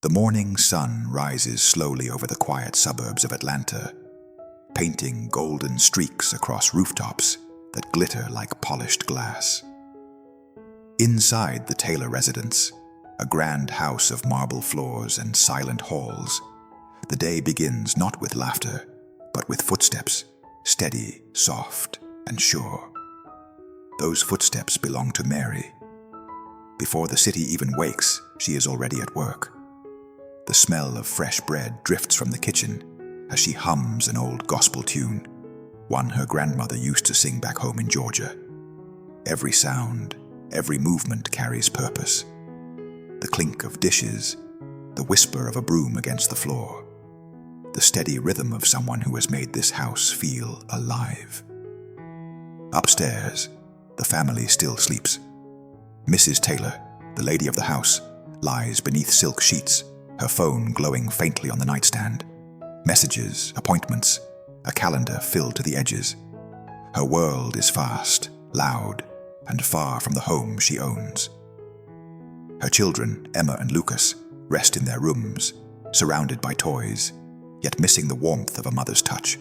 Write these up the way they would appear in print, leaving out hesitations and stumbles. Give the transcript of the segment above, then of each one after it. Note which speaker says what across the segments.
Speaker 1: The morning sun rises slowly over the quiet suburbs of Atlanta, painting golden streaks across rooftops that glitter like polished glass. Inside the Taylor residence, a grand house of marble floors and silent halls, the day begins not with laughter, but with footsteps, steady, soft, and sure. Those footsteps belong to Mary. Before the city even wakes, she is already at work. The smell of fresh bread drifts from the kitchen as she hums an old gospel tune, one her grandmother used to sing back home in Georgia. Every sound, every movement carries purpose. The clink of dishes, the whisper of a broom against the floor, the steady rhythm of someone who has made this house feel alive. Upstairs, the family still sleeps. Mrs. Taylor, the lady of the house, lies beneath silk sheets, her phone glowing faintly on the nightstand. Messages, appointments, a calendar filled to the edges. Her world is fast, loud, and far from the home she owns. Her children, Emma and Lucas, rest in their rooms, surrounded by toys, yet missing the warmth of a mother's touch.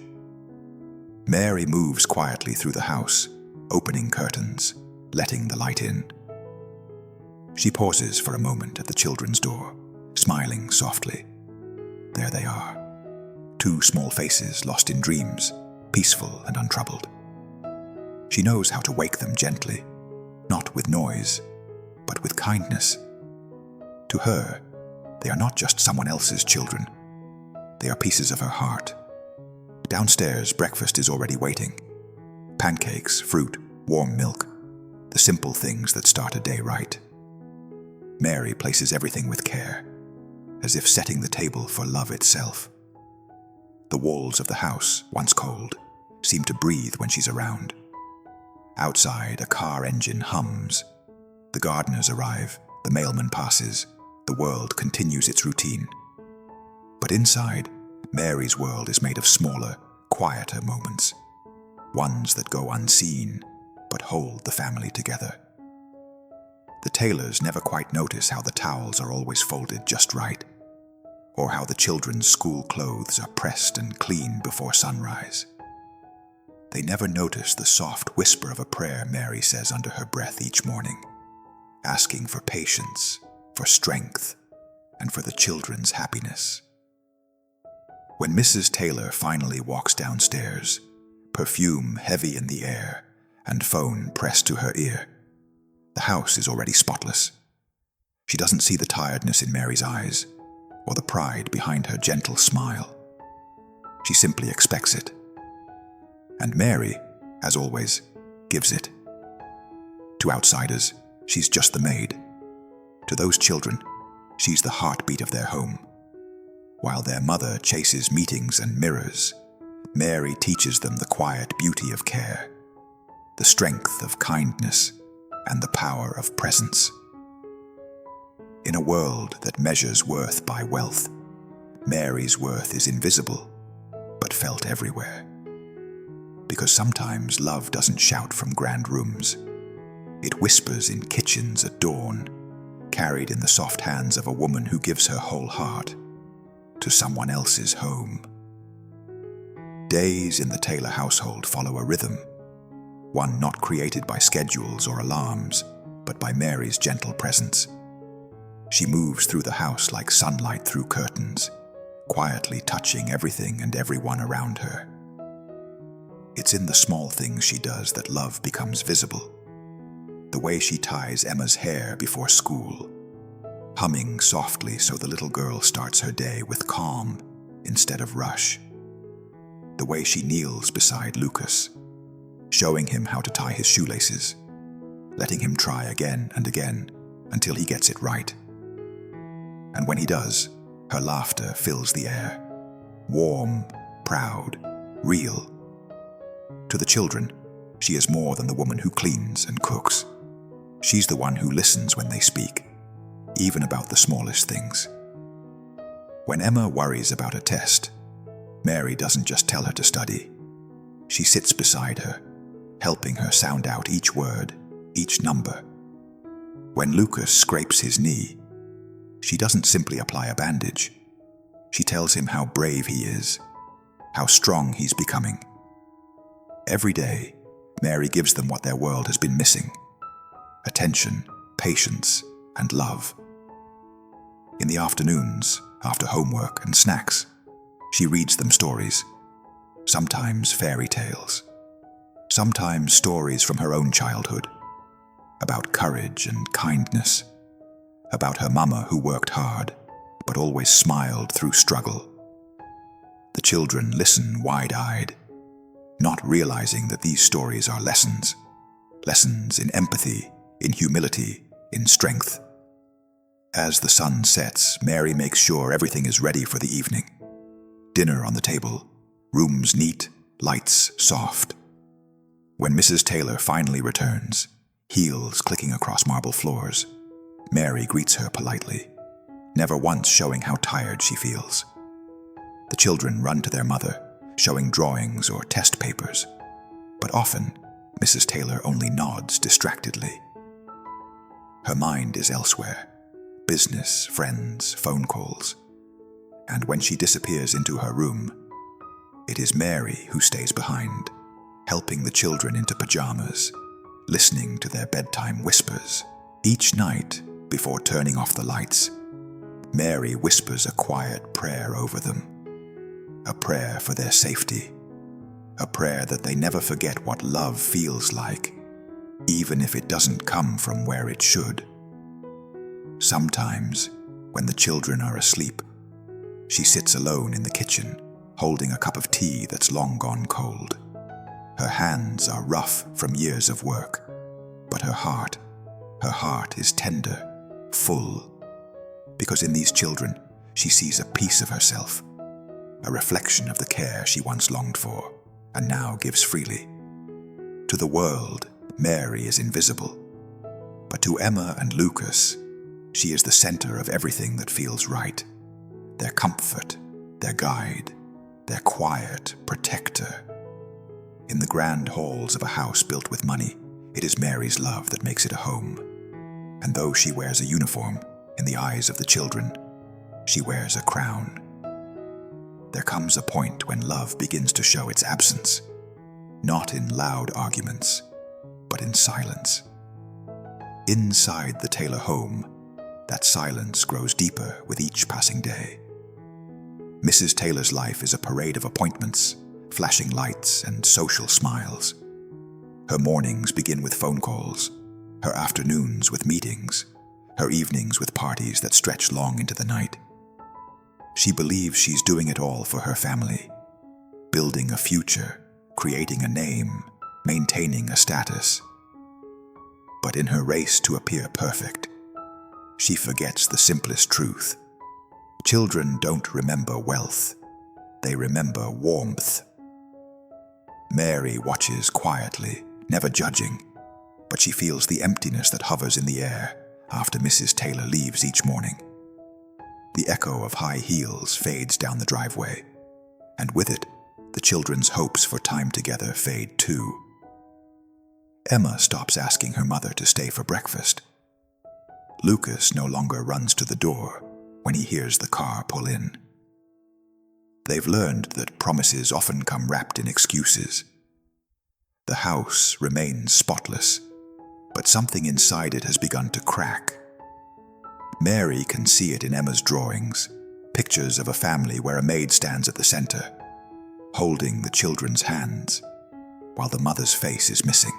Speaker 1: Mary moves quietly through the house, opening curtains, letting the light in. She pauses for a moment at the children's door, smiling softly. There they are, two small faces lost in dreams, peaceful and untroubled. She knows how to wake them gently, not with noise, but with kindness. To her, they are not just someone else's children. They are pieces of her heart. Downstairs, breakfast is already waiting. Pancakes, fruit, warm milk, the simple things that start a day right. Mary places everything with care, as if setting the table for love itself. The walls of the house, once cold, seem to breathe when she's around. Outside, a car engine hums. The gardeners arrive, the mailman passes, the world continues its routine. But inside, Mary's world is made of smaller, quieter moments, ones that go unseen, but hold the family together. The Taylors never quite notice how the towels are always folded just right, or how the children's school clothes are pressed and cleaned before sunrise. They never notice the soft whisper of a prayer Mary says under her breath each morning, asking for patience, for strength, and for the children's happiness. When Mrs. Taylor finally walks downstairs, perfume heavy in the air and phone pressed to her ear, the house is already spotless. She doesn't see the tiredness in Mary's eyes or the pride behind her gentle smile. She simply expects it. And Mary, as always, gives it. To outsiders, she's just the maid. To those children, she's the heartbeat of their home. While their mother chases meetings and mirrors, Mary teaches them the quiet beauty of care, the strength of kindness, and the power of presence. In a world that measures worth by wealth, Mary's worth is invisible, but felt everywhere. Because sometimes love doesn't shout from grand rooms. It whispers in kitchens at dawn, carried in the soft hands of a woman who gives her whole heart to someone else's home. Days in the Taylor household follow a rhythm, one not created by schedules or alarms, but by Mary's gentle presence. She moves through the house like sunlight through curtains, quietly touching everything and everyone around her. It's in the small things she does that love becomes visible. The way she ties Emma's hair before school, humming softly so the little girl starts her day with calm instead of rush. The way she kneels beside Lucas, showing him how to tie his shoelaces, letting him try again and again until he gets it right. And when he does, her laughter fills the air, warm, proud, real. To the children, she is more than the woman who cleans and cooks. She's the one who listens when they speak, even about the smallest things. When Emma worries about a test, Mary doesn't just tell her to study. She sits beside her, helping her sound out each word, each number. When Lucas scrapes his knee, She doesn't simply apply a bandage. She tells him how brave he is, how strong he's becoming. Every day, Mary gives them what their world has been missing: attention, patience, and love. In the afternoons, after homework and snacks, she reads them stories, sometimes fairy tales, sometimes stories from her own childhood, about courage and kindness, about her mama who worked hard but always smiled through struggle. The children listen wide-eyed, not realizing that these stories are lessons in empathy, in humility, in strength. As the sun sets, Mary makes sure everything is ready for the evening. Dinner on the table, rooms neat, lights soft. When Mrs. Taylor finally returns, heels clicking across marble floors, Mary greets her politely, never once showing how tired she feels. The children run to their mother, showing drawings or test papers, but often Mrs. Taylor only nods distractedly. Her mind is elsewhere: business, friends, phone calls. And when she disappears into her room, it is Mary who stays behind, helping the children into pajamas, listening to their bedtime whispers. Each night, before turning off the lights, Mary whispers a quiet prayer over them, a prayer for their safety, a prayer that they never forget what love feels like, even if it doesn't come from where it should. Sometimes, when the children are asleep, she sits alone in the kitchen, holding a cup of tea that's long gone cold. Her hands are rough from years of work, but her heart is tender, full, because in these children she sees a piece of herself, a reflection of the care she once longed for and now gives freely. To the world, Mary is invisible, but to Emma and Lucas, she is the center of everything that feels right. Their comfort, their guide, their quiet protector. In the grand halls of a house built with money, it is Mary's love that makes it a home. And though she wears a uniform, in the eyes of the children, she wears a crown. There comes a point when love begins to show its absence, not in loud arguments, but in silence. Inside the Taylor home, that silence grows deeper with each passing day. Mrs. Taylor's life is a parade of appointments, flashing lights, and social smiles. Her mornings begin with phone calls, her afternoons with meetings, her evenings with parties that stretch long into the night. She believes she's doing it all for her family, building a future, creating a name, maintaining a status. But in her race to appear perfect, she forgets the simplest truth. Children don't remember wealth, they remember warmth. Mary watches quietly, never judging, but she feels the emptiness that hovers in the air after Mrs. Taylor leaves each morning. The echo of high heels fades down the driveway, and with it, the children's hopes for time together fade too. Emma stops asking her mother to stay for breakfast. Lucas no longer runs to the door when he hears the car pull in. They've learned that promises often come wrapped in excuses. The house remains spotless, but something inside it has begun to crack. Mary can see it in Emma's drawings, pictures of a family where a maid stands at the center, holding the children's hands, while the mother's face is missing.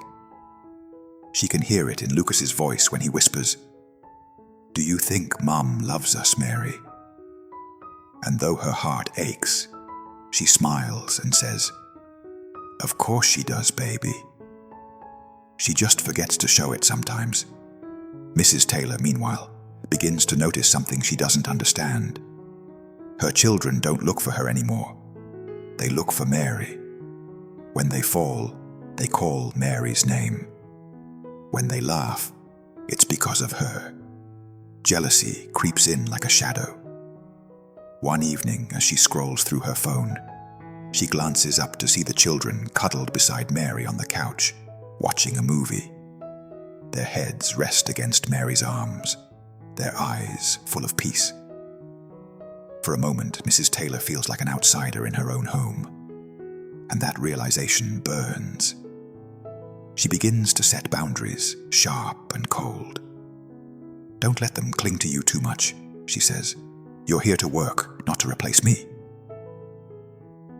Speaker 1: She can hear it in Lucas's voice when he whispers, "Do you think Mom loves us, Mary?" And though her heart aches, she smiles and says, "Of course she does, baby." She just forgets to show it sometimes. Mrs. Taylor, meanwhile, begins to notice something she doesn't understand. Her children don't look for her anymore. They look for Mary. When they fall, they call Mary's name. When they laugh, it's because of her. Jealousy creeps in like a shadow. One evening, as she scrolls through her phone, she glances up to see the children cuddled beside Mary on the couch, watching a movie. Their heads rest against Mary's arms, their eyes full of peace. For a moment, Mrs. Taylor feels like an outsider in her own home, and that realization burns. She begins to set boundaries, sharp and cold. "Don't let them cling to you too much," she says. "You're here to work, not to replace me."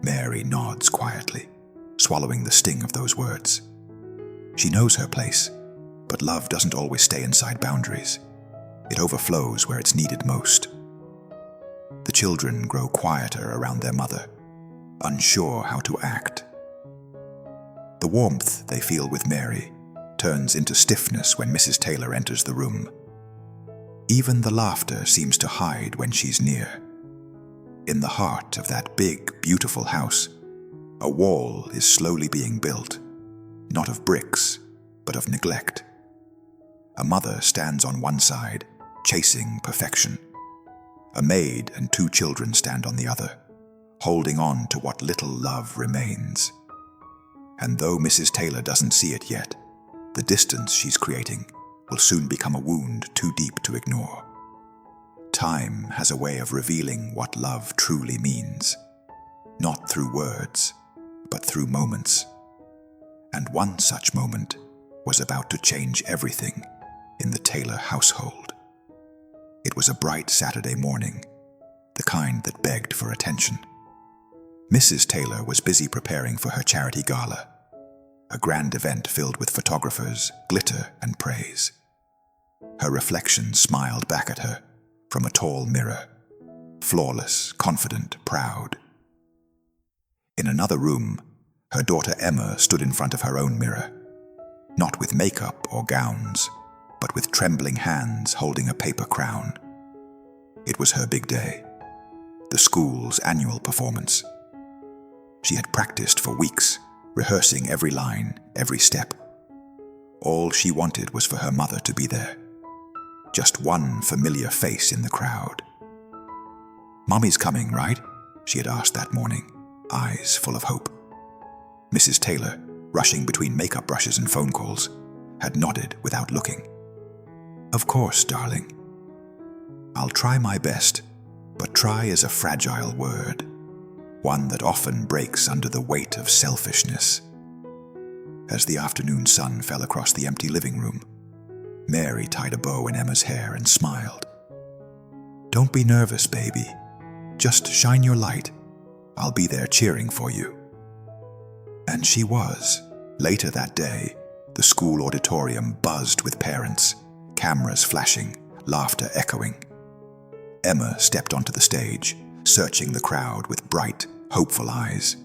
Speaker 1: Mary nods quietly, swallowing the sting of those words. She knows her place, but love doesn't always stay inside boundaries. It overflows where it's needed most. The children grow quieter around their mother, unsure how to act. The warmth they feel with Mary turns into stiffness when Mrs. Taylor enters the room. Even the laughter seems to hide when she's near. In the heart of that big, beautiful house, a wall is slowly being built, not of bricks, but of neglect. A mother stands on one side, chasing perfection. A maid and 2 children stand on the other, holding on to what little love remains. And though Mrs. Taylor doesn't see it yet, the distance she's creating will soon become a wound too deep to ignore. Time has a way of revealing what love truly means, not through words, but through moments. And one such moment was about to change everything in the Taylor household. It was a bright Saturday morning, the kind that begged for attention. Mrs. Taylor was busy preparing for her charity gala, a grand event filled with photographers, glitter, and praise. Her reflection smiled back at her from a tall mirror, flawless, confident, proud. In another room, her daughter Emma stood in front of her own mirror, not with makeup or gowns, but with trembling hands holding a paper crown. It was her big day, the school's annual performance. She had practiced for weeks, rehearsing every line, every step. All she wanted was for her mother to be there, just one familiar face in the crowd. "Mommy's coming, right?" she had asked that morning, eyes full of hope. Mrs. Taylor, rushing between makeup brushes and phone calls, had nodded without looking. "Of course, darling. I'll try my best, but try is a fragile word, one that often breaks under the weight of selfishness." As the afternoon sun fell across the empty living room, Mary tied a bow in Emma's hair and smiled. "Don't be nervous, baby. Just shine your light. I'll be there cheering for you." And she was. Later that day, the school auditorium buzzed with parents, cameras flashing, laughter echoing. Emma stepped onto the stage, searching the crowd with bright, hopeful eyes.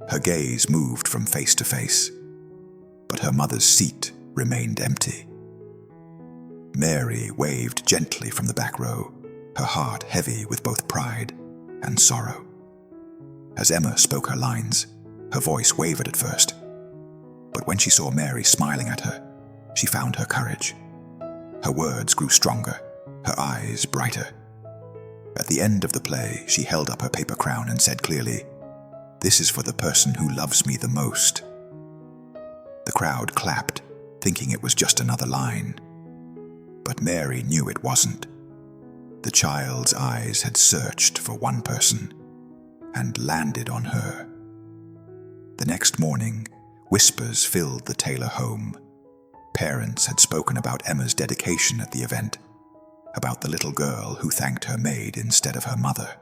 Speaker 1: Her gaze moved from face to face, but her mother's seat remained empty. Mary waved gently from the back row, her heart heavy with both pride and sorrow. As Emma spoke her lines, her voice wavered at first, but when she saw Mary smiling at her, she found her courage. Her words grew stronger, her eyes brighter. At the end of the play, she held up her paper crown and said clearly, "This is for the person who loves me the most." The crowd clapped, thinking it was just another line. But Mary knew it wasn't. The child's eyes had searched for one person and landed on her. The next morning, whispers filled the Taylor home. Parents had spoken about Emma's dedication at the event, about the little girl who thanked her maid instead of her mother.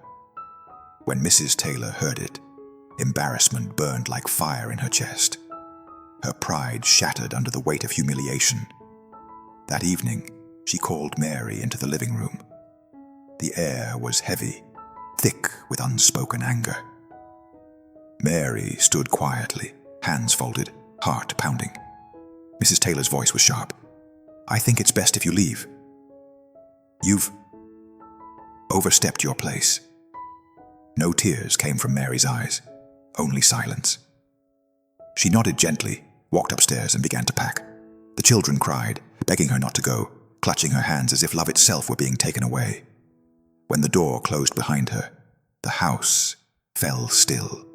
Speaker 1: When Mrs. Taylor heard it, embarrassment burned like fire in her chest. Her pride shattered under the weight of humiliation. That evening, she called Mary into the living room. The air was heavy, thick with unspoken anger. Mary stood quietly, hands folded, heart pounding. Mrs. Taylor's voice was sharp. "I think it's best if you leave. You've overstepped your place." No tears came from Mary's eyes, only silence. She nodded gently, walked upstairs and began to pack. The children cried, begging her not to go, clutching her hands as if love itself were being taken away. When the door closed behind her, the house fell still.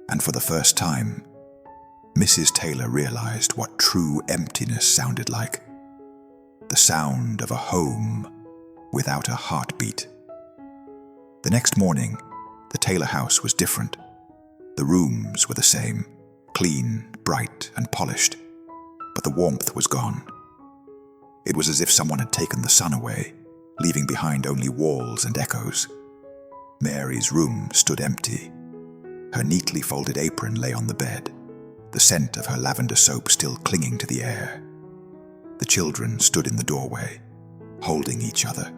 Speaker 1: And for the first time, Mrs. Taylor realized what true emptiness sounded like. the sound of a home without a heartbeat. The next morning, the Taylor house was different. The rooms were the same, clean, bright, and polished, but the warmth was gone. It was as if someone had taken the sun away, leaving behind only walls and echoes. Mary's room stood empty. Her neatly folded apron lay on the bed, the scent of her lavender soap still clinging to the air. The children stood in the doorway, holding each other,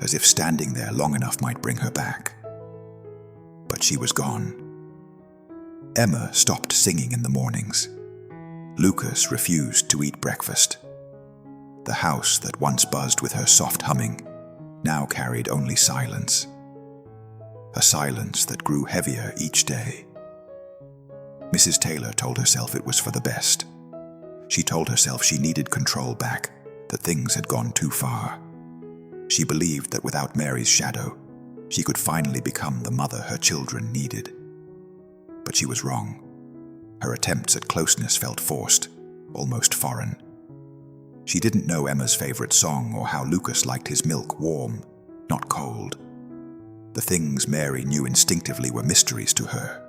Speaker 1: as if standing there long enough might bring her back. But she was gone. Emma stopped singing in the mornings. Lucas refused to eat breakfast. The house that once buzzed with her soft humming now carried only silence. A silence that grew heavier each day. Mrs. Taylor told herself it was for the best. She told herself she needed control back, that things had gone too far. She believed that without Mary's shadow, she could finally become the mother her children needed. But she was wrong. Her attempts at closeness felt forced, almost foreign. She didn't know Emma's favorite song or how Lucas liked his milk warm, not cold. The things Mary knew instinctively were mysteries to her.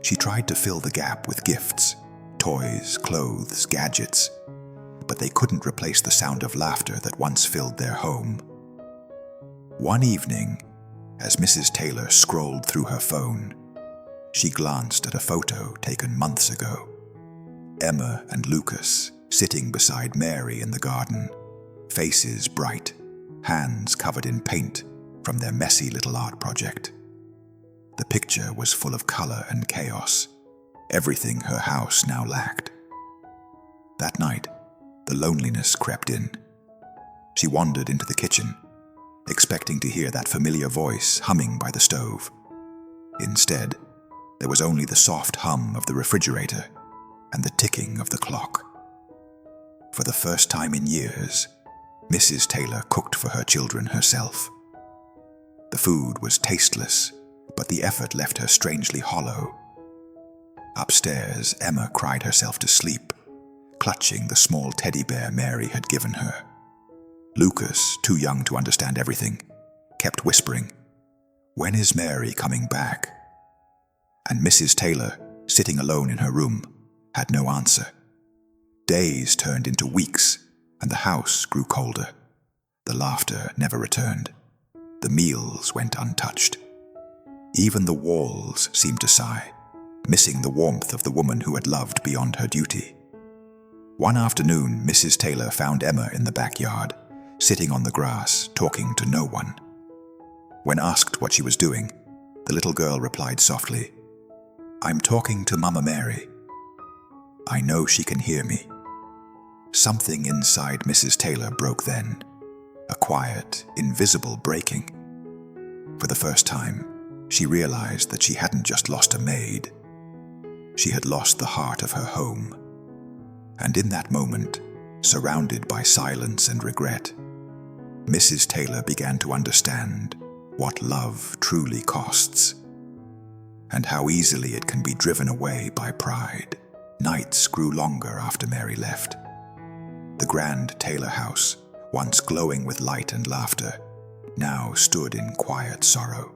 Speaker 1: She tried to fill the gap with gifts, toys, clothes, gadgets, but they couldn't replace the sound of laughter that once filled their home. One evening, as Mrs. Taylor scrolled through her phone, she glanced at a photo taken months ago. Emma and Lucas sitting beside Mary in the garden, faces bright, hands covered in paint from their messy little art project. The picture was full of color and chaos, everything her house now lacked. That night, the loneliness crept in. She wandered into the kitchen, expecting to hear that familiar voice humming by the stove. Instead, there was only the soft hum of the refrigerator and the ticking of the clock. For the first time in years, Mrs. Taylor cooked for her children herself. The food was tasteless, but the effort left her strangely hollow. Upstairs, Emma cried herself to sleep, clutching the small teddy bear Mary had given her. Lucas, too young to understand everything, kept whispering, "When is Mary coming back?" And Mrs. Taylor, sitting alone in her room, had no answer. Days turned into weeks, and the house grew colder. The laughter never returned. The meals went untouched. Even the walls seemed to sigh, missing the warmth of the woman who had loved beyond her duty. One afternoon, Mrs. Taylor found Emma in the backyard, sitting on the grass, talking to no one. When asked what she was doing, the little girl replied softly, "I'm talking to Mama Mary. I know she can hear me." Something inside Mrs. Taylor broke then, a quiet, invisible breaking. For the first time, she realized that she hadn't just lost a maid. She had lost the heart of her home. And in that moment, surrounded by silence and regret, Mrs. Taylor began to understand what love truly costs, and how easily it can be driven away by pride. Nights grew longer after Mary left. The grand Taylor house, once glowing with light and laughter, now stood in quiet sorrow.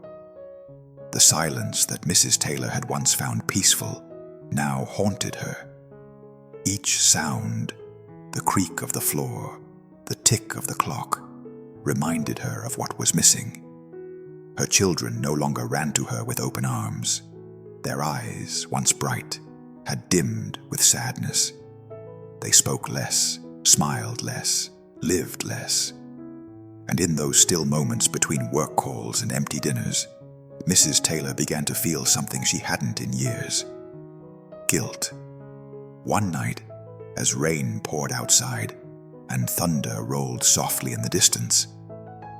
Speaker 1: The silence that Mrs. Taylor had once found peaceful now haunted her. Each sound, the creak of the floor, the tick of the clock, reminded her of what was missing. Her children no longer ran to her with open arms. Their eyes, once bright, had dimmed with sadness. They spoke less, smiled less, lived less. And in those still moments between work calls and empty dinners, Mrs. Taylor began to feel something she hadn't in years: guilt. One night, as rain poured outside and thunder rolled softly in the distance,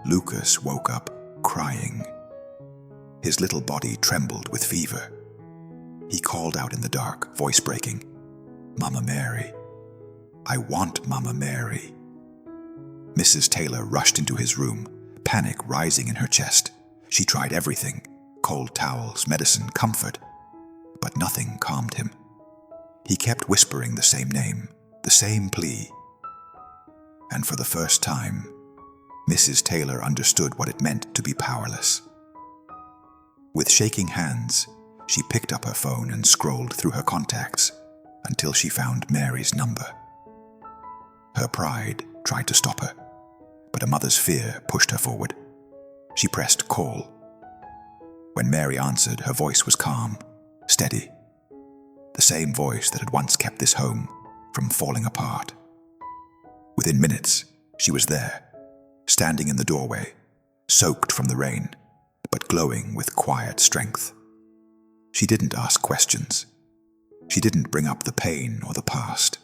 Speaker 1: Lucas woke up crying. His little body trembled with fever. He called out in the dark, voice breaking, "Mama Mary. I want Mama Mary." Mrs. Taylor rushed into his room, panic rising in her chest. She tried everything, cold towels, medicine, comfort, but nothing calmed him. He kept whispering the same name, the same plea. and for the first time, Mrs. Taylor understood what it meant to be powerless. With shaking hands, she picked up her phone and scrolled through her contacts until she found Mary's number. Her pride tried to stop her, but a mother's fear pushed her forward. She pressed call. When Mary answered, her voice was calm, steady, the same voice that had once kept this home from falling apart. Within minutes, she was there, standing in the doorway, soaked from the rain, but glowing with quiet strength. She didn't ask questions. She didn't bring up the pain or the past.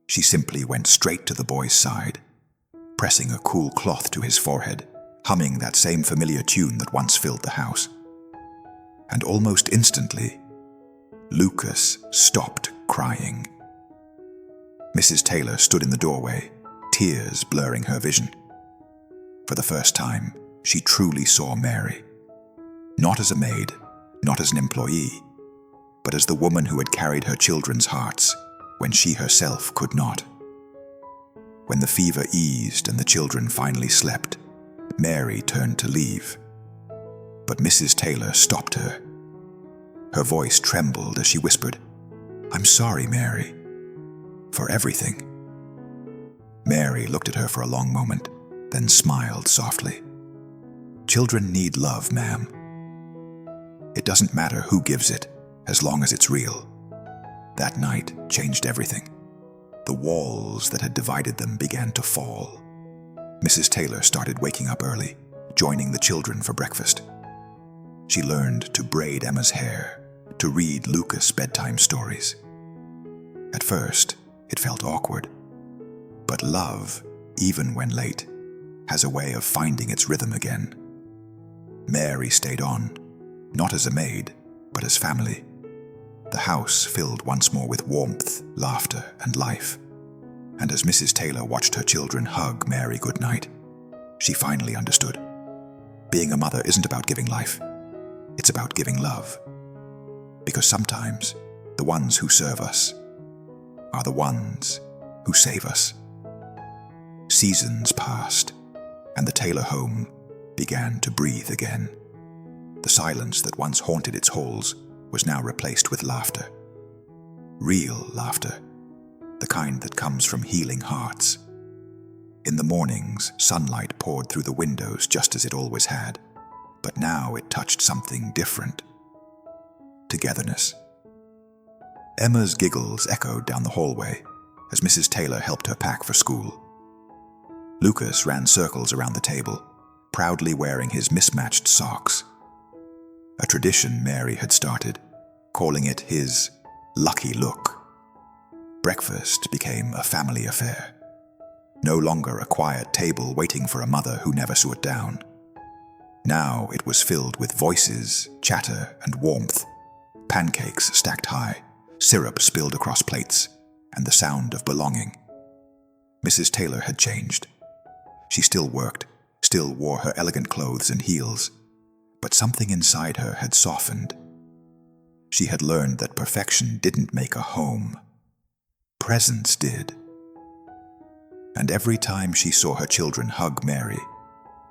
Speaker 1: She simply went straight to the boy's side, pressing a cool cloth to his forehead, humming that same familiar tune that once filled the house. And almost instantly, Lucas stopped crying. Mrs. Taylor stood in the doorway, tears blurring her vision. For the first time, she truly saw Mary. Not as a maid, not as an employee, but as the woman who had carried her children's hearts when she herself could not. When the fever eased and the children finally slept, Mary turned to leave. But Mrs. Taylor stopped her. Her voice trembled as she whispered, "I'm sorry, Mary, for everything." Mary looked at her for a long moment, then smiled softly. "Children need love, ma'am. It doesn't matter who gives it, as long as it's real." That night changed everything. The walls that had divided them began to fall. Mrs. Taylor started waking up early, joining the children for breakfast. She learned to braid Emma's hair, to read Lucas bedtime stories. At first, it felt awkward. But love, even when late, has a way of finding its rhythm again. Mary stayed on, not as a maid, but as family. The house filled once more with warmth, laughter, and life. And as Mrs. Taylor watched her children hug Mary goodnight, she finally understood. Being a mother isn't about giving life. It's about giving love. Because sometimes the ones who serve us are the ones who save us. Seasons passed, and the Taylor home began to breathe again. The silence that once haunted its halls was now replaced with laughter. Real laughter, the kind that comes from healing hearts. In the mornings, sunlight poured through the windows just as it always had, but now it touched something different. Togetherness. Emma's giggles echoed down the hallway as Mrs. Taylor helped her pack for school. Lucas ran circles around the table, proudly wearing his mismatched socks. A tradition Mary had started, calling it his lucky look. Breakfast became a family affair. No longer a quiet table waiting for a mother who never saw it down. Now it was filled with voices, chatter, and warmth. Pancakes stacked high, syrup spilled across plates, and the sound of belonging. Mrs. Taylor had changed. She still worked, still wore her elegant clothes and heels, but something inside her had softened. She had learned that perfection didn't make a home. Presence did. And every time she saw her children hug Mary,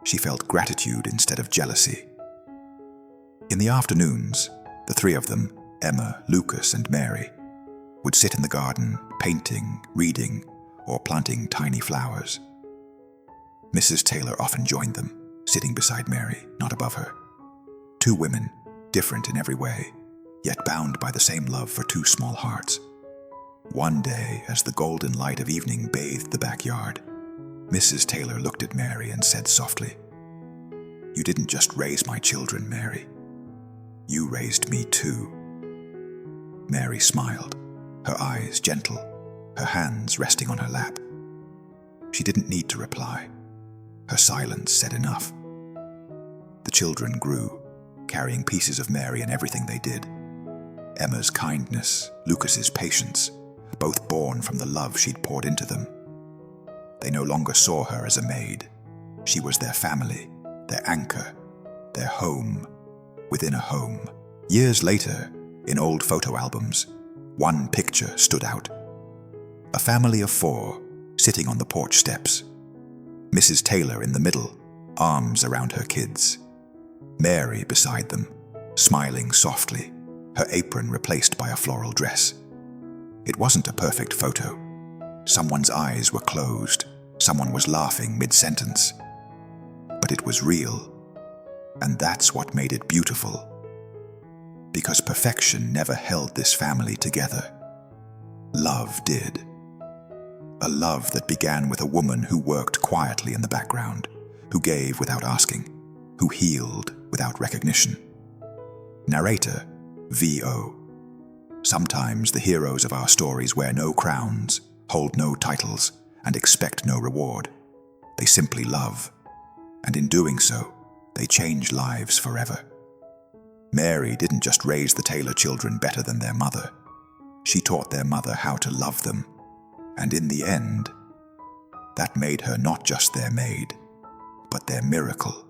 Speaker 1: she felt gratitude instead of jealousy. In the afternoons, the three of them, Emma, Lucas, and Mary, would sit in the garden, painting, reading, or planting tiny flowers. Mrs. Taylor often joined them, sitting beside Mary, not above her. Two women, different in every way, yet bound by the same love for two small hearts. One day, as the golden light of evening bathed the backyard, Mrs. Taylor looked at Mary and said softly, "You didn't just raise my children, Mary. You raised me too." Mary smiled, her eyes gentle, her hands resting on her lap. She didn't need to reply. Her silence said enough. The children grew, carrying pieces of Mary in everything they did. Emma's kindness, Lucas's patience, both born from the love she'd poured into them. They no longer saw her as a maid. She was their family, their anchor, their home, within a home. Years later, in old photo albums, one picture stood out. A family of four, sitting on the porch steps. Mrs. Taylor in the middle, arms around her kids. Mary beside them, smiling softly, her apron replaced by a floral dress. It wasn't a perfect photo. Someone's eyes were closed, someone was laughing mid-sentence. But it was real, and that's what made it beautiful. Because perfection never held this family together. Love did. A love that began with a woman who worked quietly in the background, who gave without asking, who healed without recognition. Narrator, V.O. Sometimes the heroes of our stories wear no crowns, hold no titles, and expect no reward. They simply love, and in doing so, they change lives forever. Mary didn't just raise the Taylor children better than their mother. She taught their mother how to love them, and in the end, that made her not just their maid, but their miracle.